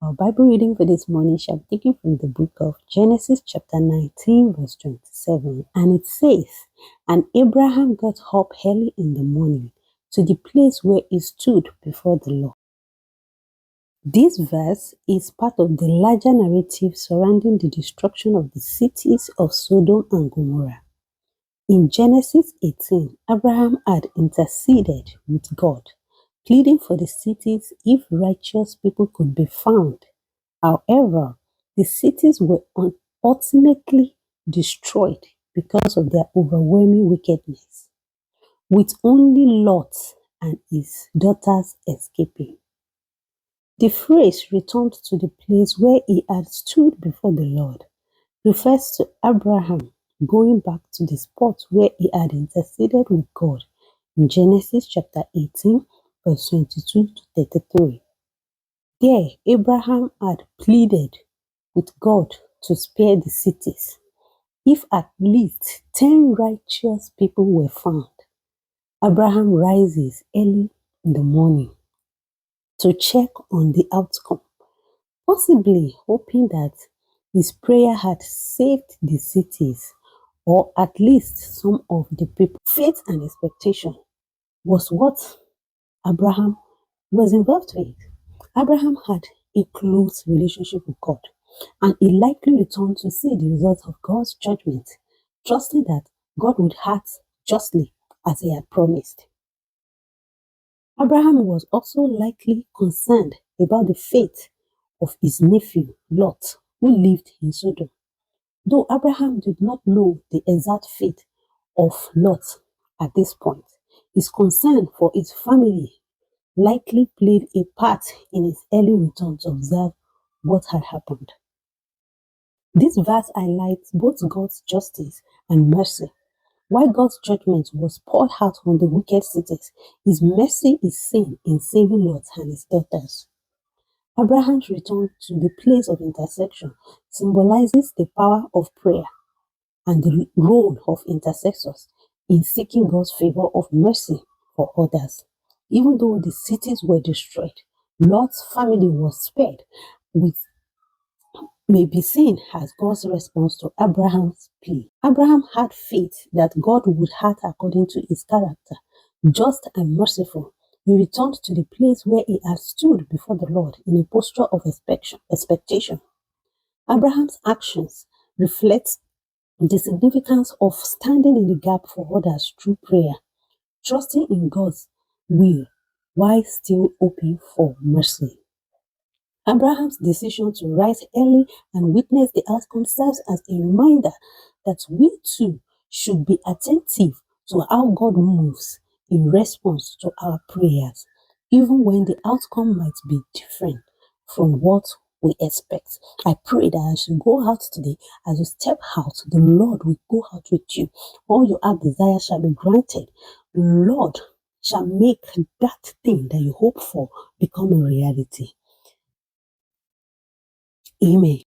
Our Bible reading for this morning shall be taken from the book of Genesis, chapter 19, verse 27. And it says, And Abraham got up early in the morning to the place where he stood before the Lord. This verse is part of the larger narrative surrounding the destruction of the cities of Sodom and Gomorrah. In Genesis 18, Abraham had interceded with God, pleading for the cities if righteous people could be found. However, the cities were ultimately destroyed because of their overwhelming wickedness, with only Lot and his daughters escaping. The phrase returned to the place where he had stood before the Lord refers to Abraham going back to the spot where he had interceded with God in Genesis chapter 18, verse 22 to 33. There, Abraham had pleaded with God to spare the cities if at least 10 righteous people were found. Abraham rises early in the morning to check on the outcome, possibly hoping that his prayer had saved the cities or at least some of the people. Faith and expectation was what Abraham was involved with. Abraham had a close relationship with God, and he likely returned to see the results of God's judgment, trusting that God would act justly as he had promised. Abraham was also likely concerned about the fate of his nephew Lot, who lived in Sodom. Though Abraham did not know the exact fate of Lot at this point, his concern for his family likely played a part in his early return to observe what had happened. This verse highlights both God's justice and mercy. While God's judgment was poured out on the wicked cities, his mercy is seen in saving Lot and his daughters. Abraham's return to the place of intercession symbolizes the power of prayer and the role of intercessors in seeking God's favor of mercy for others. Even though the cities were destroyed, Lot's family was spared, which may be seen as God's response to Abraham's plea. Abraham had faith that God would act according to his character, just and merciful. He returned to the place where he had stood before the Lord in a posture of expectation. Abraham's actions reflect the significance of standing in the gap for others through prayer, trusting in God's will while still hoping for mercy. Abraham's decision to rise early and witness the outcome serves as a reminder that we too should be attentive to how God moves in response to our prayers, even when the outcome might be different from what we expect. I pray that as you go out today, as you step out, the Lord will go out with you. All your heart desires shall be granted. The Lord shall make that thing that you hope for become a reality. Amen.